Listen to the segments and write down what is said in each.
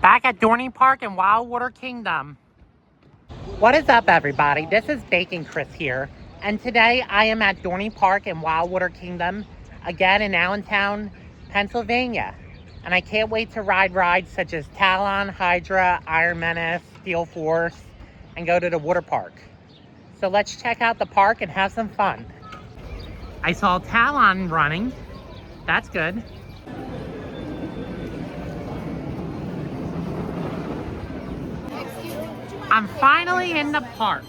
Back at Dorney Park in Wildwater Kingdom. What is up, everybody? This is Bacon Chris here, and today I am at Dorney Park in Wildwater Kingdom, again in Allentown, Pennsylvania. And I can't wait to ride rides such as Talon, Hydra, Menace, Steel Force, and go to the water park. So let's check out the park and have some fun. I saw Talon running. That's good. I'm finally in the park.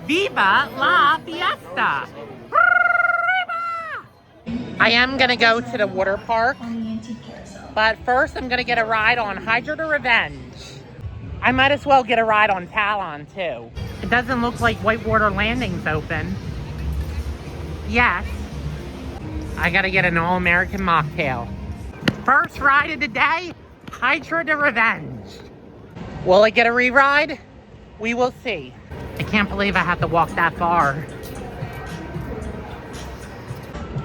Viva la fiesta! I am gonna go to the water park, but first I'm gonna get a ride on Hydra the Revenge. I might as well get a ride on Talon too. It doesn't look like Whitewater Landing's open. Yes. I gotta get an all-American mocktail. First ride of the day, Hydra the Revenge. Will I get a re-ride? We will see. I can't believe I have to walk that far.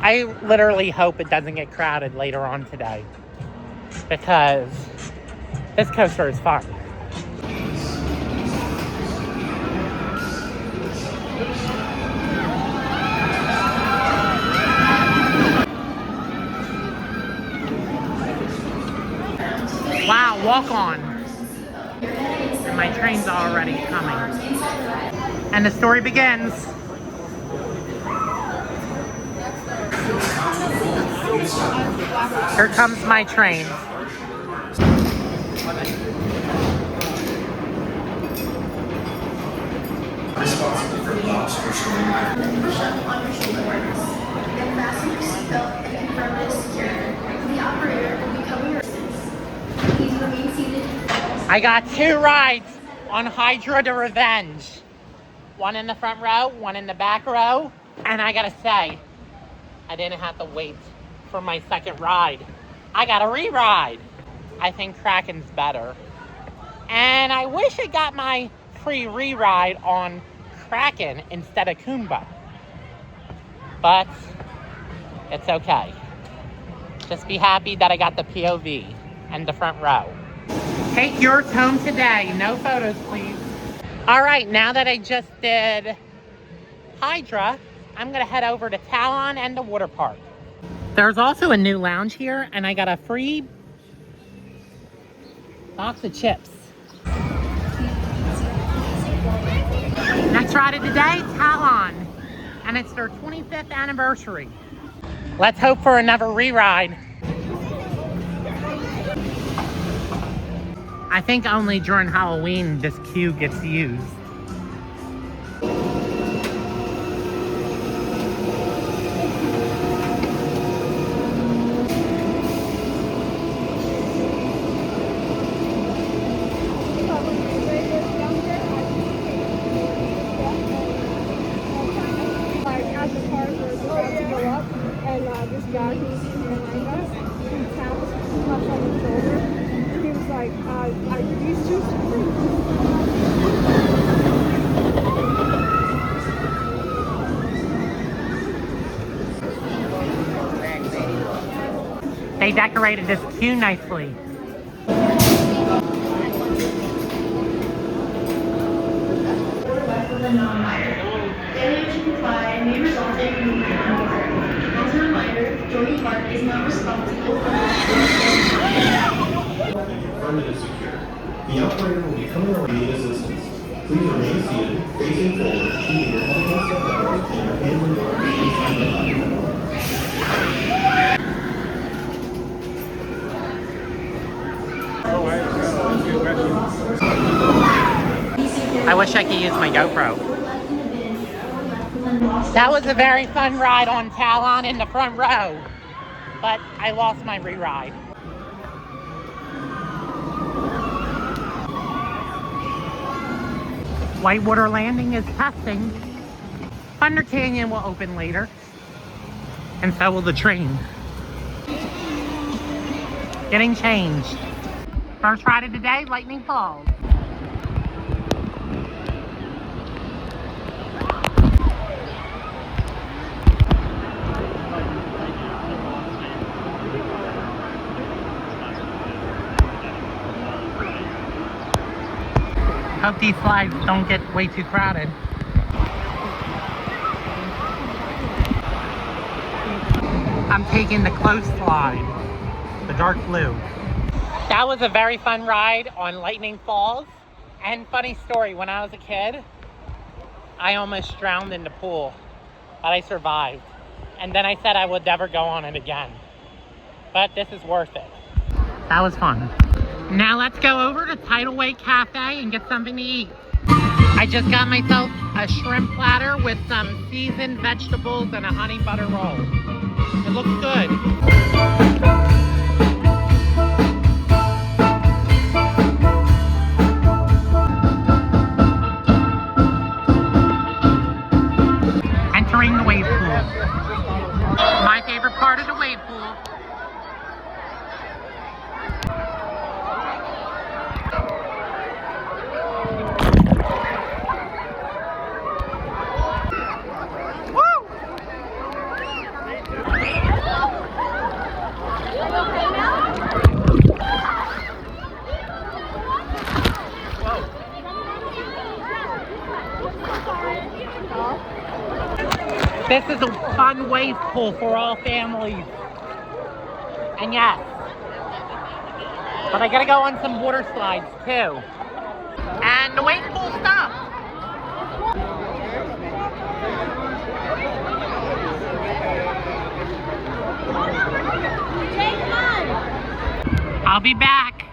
I literally hope it doesn't get crowded later on today, because this coaster is fun. Wow, walk on. And my train's already coming. And the story begins. Here comes my train. Responsible for lobster showing. Push up on your shoulder harness. Then fasten your seatbelt and confirm it is secure. The operator will be covering your distance. Please remain seated. I got 2 rides on Hydra the Revenge. One in the front row, one in the back row. And I gotta say, I didn't have to wait for my second ride. I got a re-ride. I think Kraken's better. And I wish I got my free re-ride on Kraken instead of Kumba. But it's okay. Just be happy that I got the POV and the front row. Take yours home today. No photos, please. All right, now that I just did Hydra, I'm gonna head over to Talon and the water park. There's also a new lounge here, and I got a free box of chips. Next ride of the day, Talon, and it's their 25th anniversary. Let's hope for another re-ride. I think only during Halloween this queue gets used. Like as the cars were about to go up, and this guy who was behind us, he tapped us on the shoulder, and he was like, these two They decorated this queue nicely. Failure to comply may result in removal from the park. As a reminder, Dorney Park is not responsible for Permit is secure. The operator will be coming around need assistance. Please remain seated, facing forward, keeping your head against the pedals and your hand guard inside the platform. I wish I could use my GoPro. That was a very fun ride on Talon in the front row, but I lost my re-ride. Whitewater Landing is testing. Thunder Canyon will open later, and so will the train. Getting changed. First ride of the day, Lightning Falls. Hope these slides don't get way too crowded. I'm taking the close slide, the dark blue. That was a very fun ride on Lightning Falls. And funny story, when I was a kid, I almost drowned in the pool, but I survived. And then I said I would never go on it again. But this is worth it. That was fun. Now let's go over to Tidal Way Cafe and get something to eat. I just got myself a shrimp platter with some seasoned vegetables and a honey butter roll. It looks good. Entering the wave pool. My favorite part of the wave pool. This is a fun wave pool for all families. And yes, but I gotta go on some water slides too. And the wave pool stopped. I'll be back.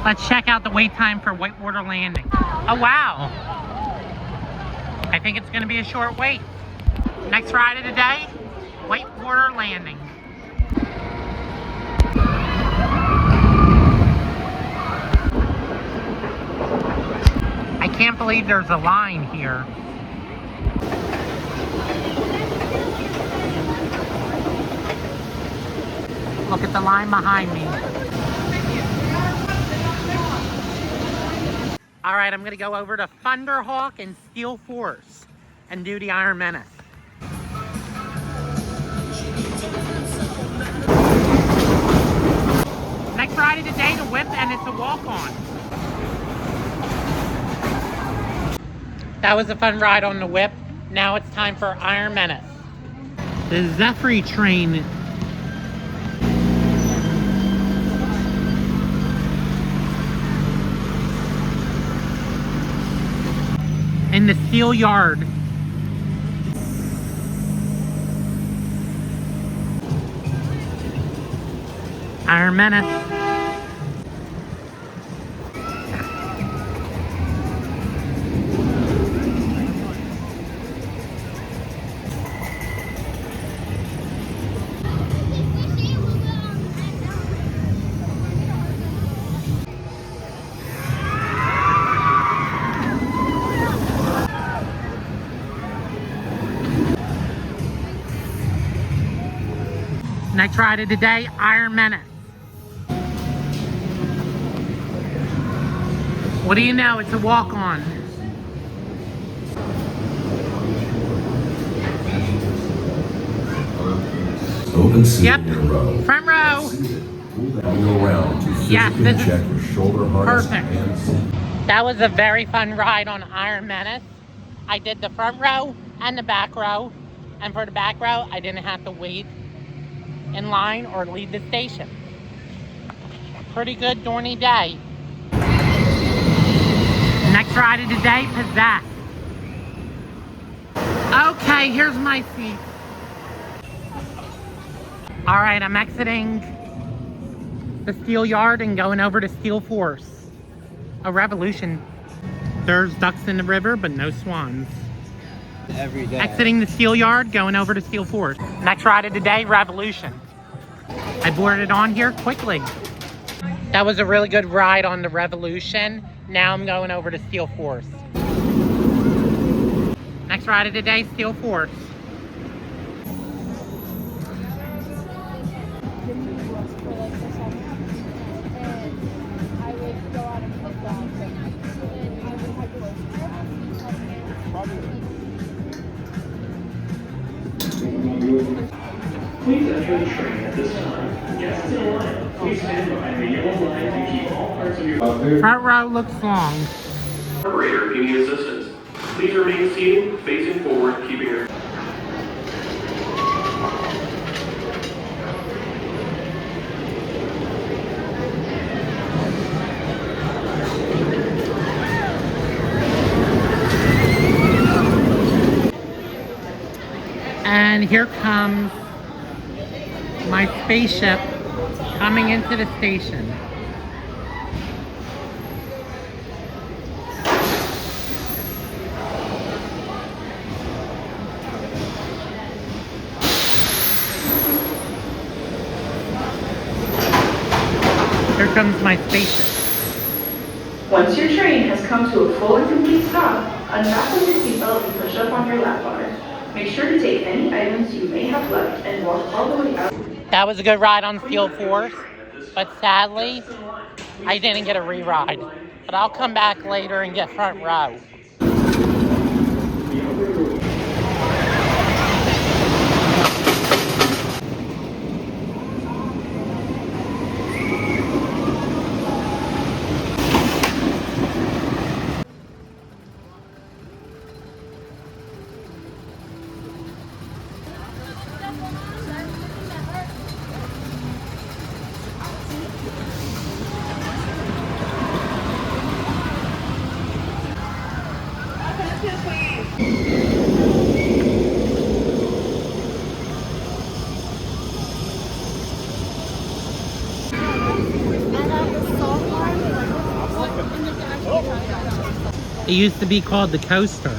Let's check out the wait time for Whitewater Landing. Oh wow. I think it's going to be a short wait. Next ride of the day, Whitewater Landing. I can't believe there's a line here. Look at the line behind me. All right, I'm gonna go over to Thunderhawk and Steel Force and do the Iron Menace. Next ride of the day, the whip, and it's a walk-on. That was a fun ride on the whip. Now it's time for Iron Menace. The Zephyr train. In the steel yard. Iron Menace. Next ride of the day, Iron Menace. What do you know? It's a walk-on. Open seat Yep. in a row. Front row. Pull that wheel around to physically check your shoulder harness and seat. That was a very fun ride on Iron Menace. I did the front row and the back row. And for the back row, I didn't have to wait in line or leave the station. Pretty good Dorney day. Next ride of the day, Possess. Okay, here's my seat. All right, I'm exiting the Steel Yard and going over to Steel Force. A Revolution. There's ducks in the river, but no swans. Every day. Exiting the Steel Yard, going over to Steel Force. Next ride of the day, Revolution. I boarded on here quickly. That was a really good ride on the Revolution. Now I'm going over to Steel Force. Next ride of the day, Steel Force. Please enter the train at this time. Guests in line, please stand behind the yellow line to keep all parts of your Front row looks long. operator if you need assistance. Please remain seated, facing forward, keeping your And here comes my spaceship coming into the station. Here comes my spaceship. Once your train has come to a full and complete stop, unfasten your seatbelt and push up on your lap bar. Make sure to take any items you may have left and walk all the way out. That was a good ride on Field Force, but sadly, I didn't get a re-ride. But I'll come back later and get front row. It used to be called the Coaster.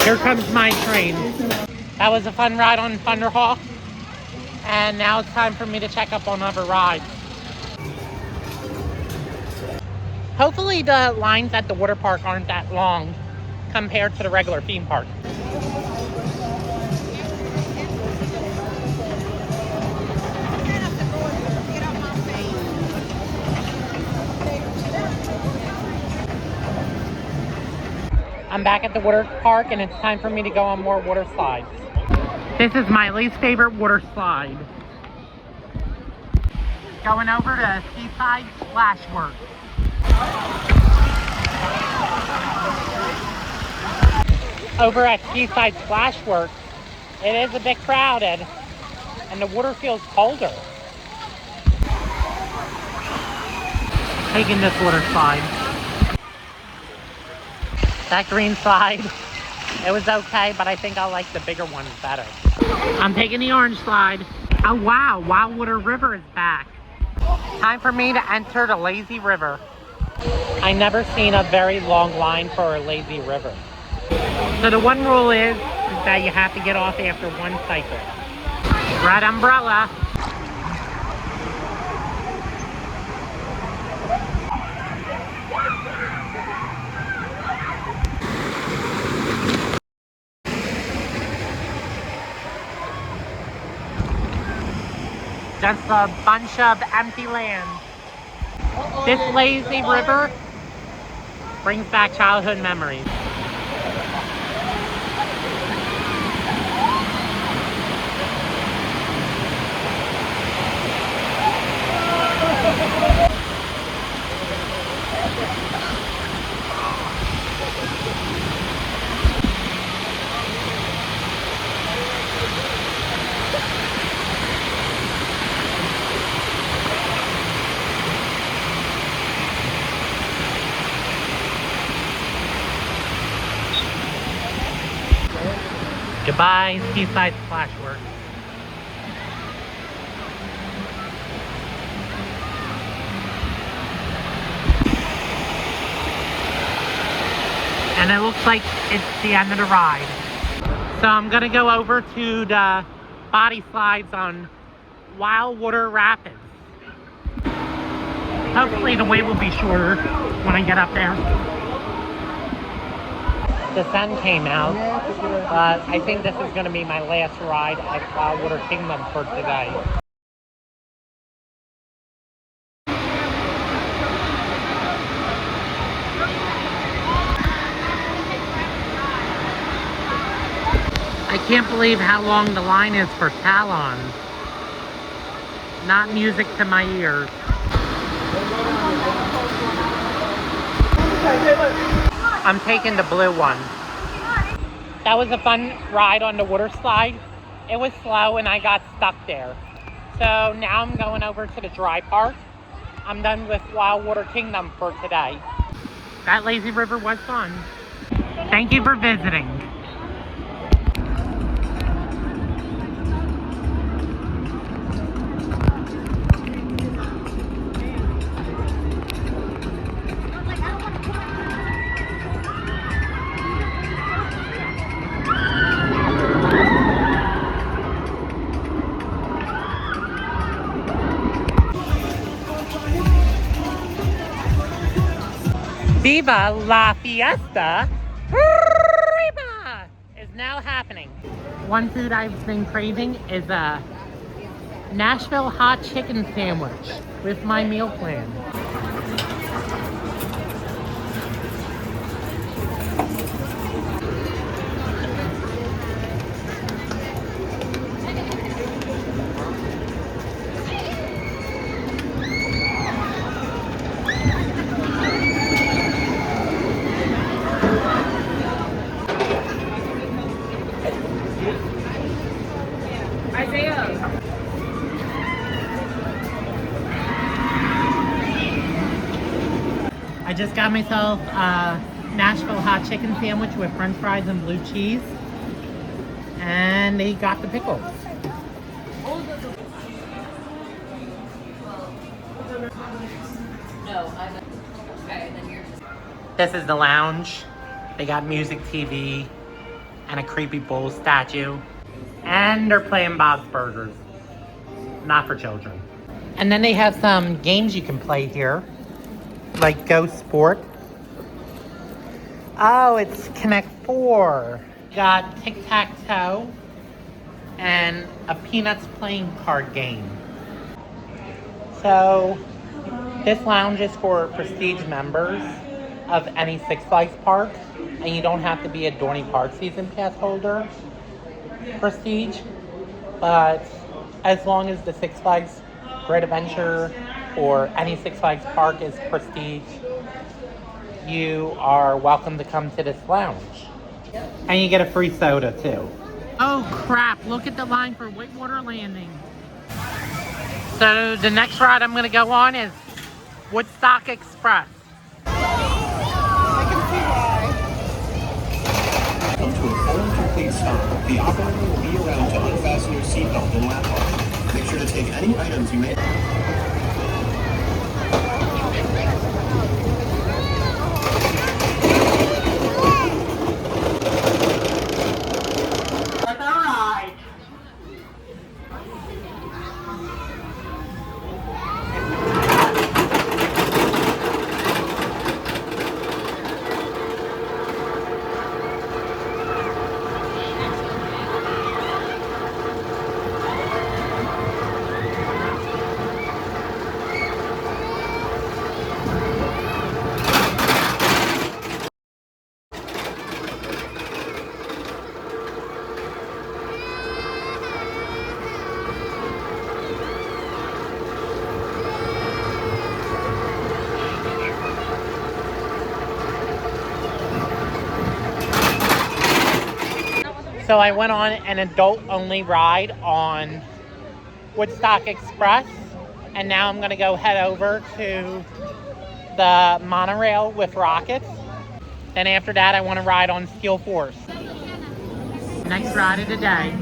Here comes my train. That was a fun ride on Thunderhawk. And now it's time for me to check up on other rides. Hopefully the lines at the water park aren't that long compared to the regular theme park. I'm back at the water park and it's time for me to go on more water slides. This is my least favorite water slide. Going over to Seaside Splashworks. Over at Seaside Splashworks, it is a bit crowded and the water feels colder. Taking this water slide. That green slide, it was okay, but I think I like the bigger ones better. I'm taking the orange slide. Oh wow, Wildwater River is back. Time for me to enter the lazy river. I never seen a very long line for a lazy river. So the one rule is that you have to get off after one cycle. Red umbrella. Just a bunch of empty land. This lazy river brings back childhood memories. Goodbye, Seaside Splashworks. And it looks like it's the end of the ride. So I'm gonna go over to the body slides on Wildwater Rapids. Hopefully the wait will be shorter when I get up there. The sun came out, but I think this is gonna be my last ride at Wildwater Kingdom for today. I can't believe how long the line is for Talon. Not music to my ears. I'm taking the blue one. That was a fun ride on the water slide. It was slow and I got stuck there. So now I'm going over to the dry park. I'm done with Wildwater Kingdom for today. That lazy river was fun. Thank you for visiting. Viva la Fiesta Arriba is now happening. One food I've been craving is a Nashville hot chicken sandwich with my meal plan. I just got myself a Nashville hot chicken sandwich with french fries and blue cheese. And they got the pickles. This is the lounge. They got music TV and a creepy bull statue. And they're playing Bob's Burgers. Not for children. And then they have some games you can play here. Like Go Sport. Oh, it's Connect 4. Got tic-tac-toe and a Peanuts playing card game. So this lounge is for prestige members of any Six Flags park, and you don't have to be a Dorney Park season pass holder prestige, but as long as the Six Flags Great Adventure or any Six Flags park is prestige, you are welcome to come to this lounge. And you get a free soda too. Oh crap, look at the line for Whitewater Landing. So the next ride I'm gonna go on is Woodstock Express. I can see why. Come to a full and complete stop. The operator will be around to unfasten your seatbelt and lap bar. Make sure to take any items you may. So I went on an adult-only ride on Woodstock Express, and now I'm gonna go head over to the monorail with rockets. Then after that, I want to ride on Steel Force. Next ride of the day.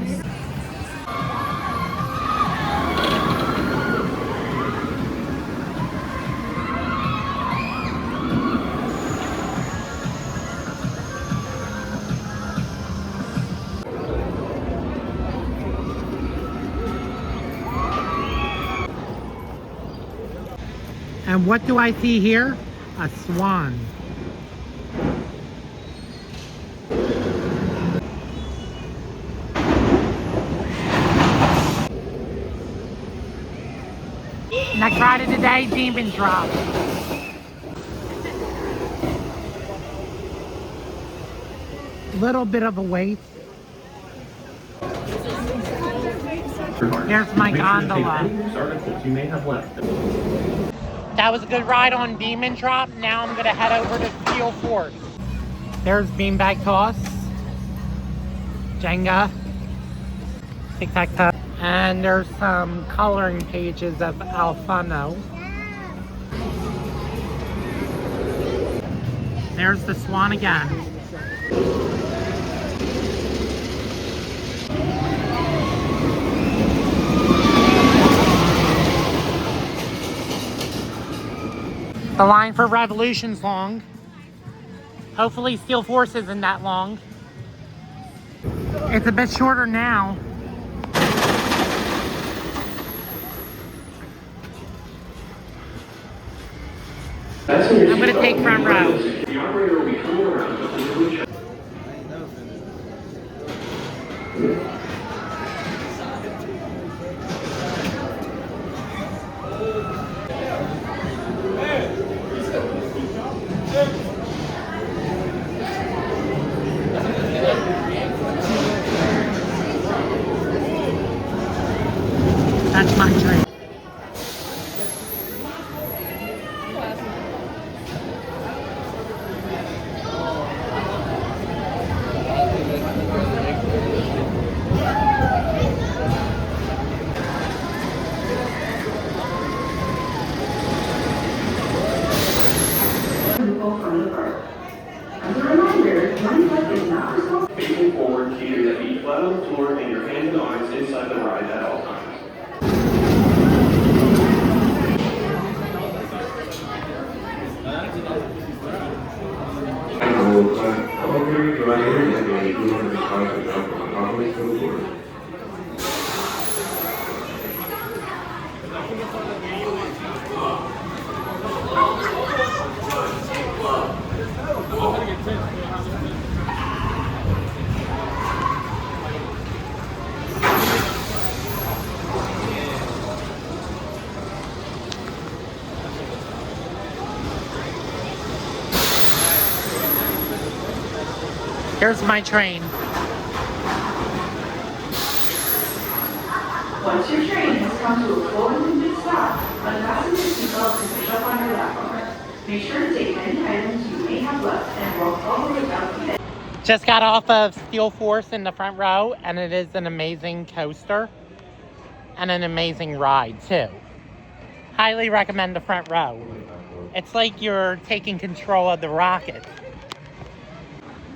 And what do I see here? A swan. Next ride of the day, Demon Drop. Little bit of a wait. Here's my gondola. Articles you may have left. That was a good ride on Demon Drop. Now I'm gonna head over to Steel Force. There's beanbag toss, Jenga, tic-tac-toe, and there's some coloring pages of Alfano. There's the swan again. The line for Revolution's long. Hopefully Steel Force isn't that long. It's a bit shorter now. I'm gonna take front row. The operator will be coming around to quickly check. That's my train. As a reminder, one foot is not responsible. Facing forward, keeping your feet flat on the floor and your hands and arms inside the ride at all times. Here's my train. Once your train has come to a full and complete stop, unfasten your seatbelt and push up on your lap bar. Make sure to take any items you may have left and walk all the way out the end. Just got off of Steel Force in the front row, and it is an amazing coaster and an amazing ride too. Highly recommend the front row. It's like you're taking control of the rocket.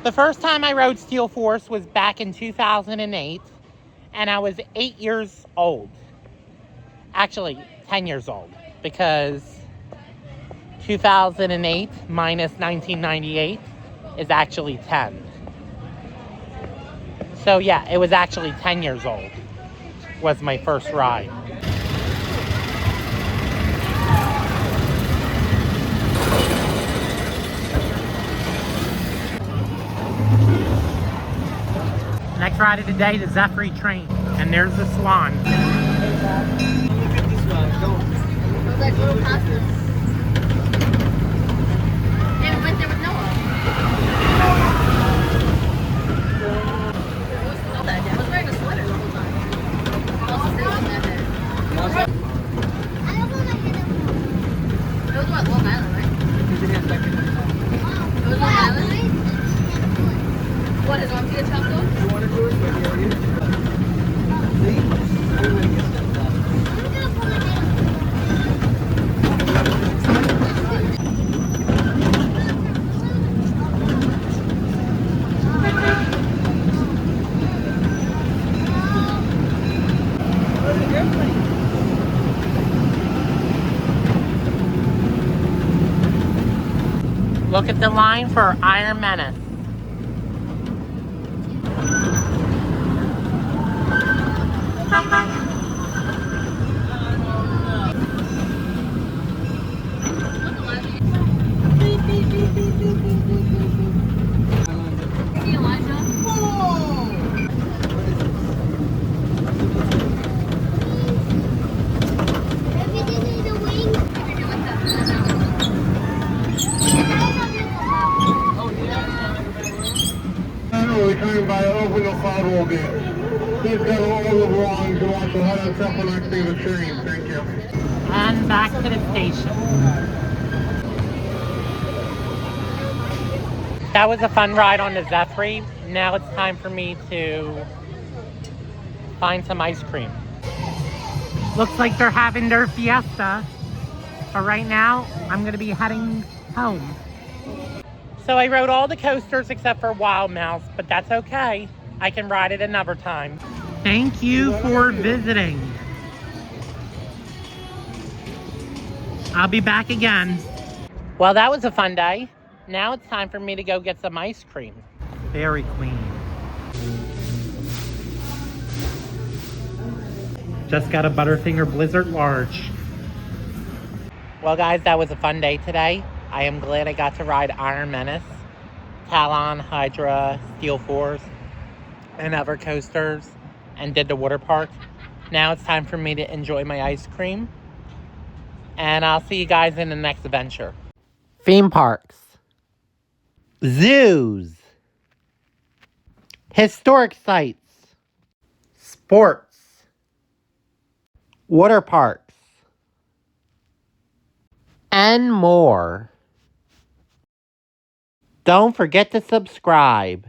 The first time I rode Steel Force was back in 2008, and I was 8 years old. Actually, 10 years old, because 2008 minus 1998 is actually 10. So yeah, it was actually 10 years old, was my first ride. Next ride of the day, the Zephyr train. And there's the swan. Look at this one. Go. Those like little pastas. And we went there with Noah. It was so that day. I was wearing a sweater the whole time. I was sitting on that bed. I don't want to hit him. It was what, Long Island, right? It was Long Island? What, is on the top though? You want to do it? See? Everybody gets that stuff. Look at the line for Iron Menace. time by open the firewall gate. Please get all the belongings to watch the head of the upper next to the train. Thank you. And back to the station. That was a fun ride on the Zephyr. Now it's time for me to find some ice cream. Looks like they're having their fiesta. But right now, I'm gonna be heading home. So I rode all the coasters except for Wild Mouse, but that's okay. I can ride it another time. Thank you for visiting. I'll be back again. Well, that was a fun day. Now it's time for me to go get some ice cream. Dairy Queen. Just got a Butterfinger Blizzard Large. Well, guys, that was a fun day today. I am glad I got to ride Iron Menace, Talon, Hydra, Steel Force, and other coasters, and did the water park. Now it's time for me to enjoy my ice cream. And I'll see you guys in the next adventure. Theme parks. Zoos. Historic sites. Sports. Water parks. And more. Don't forget to subscribe.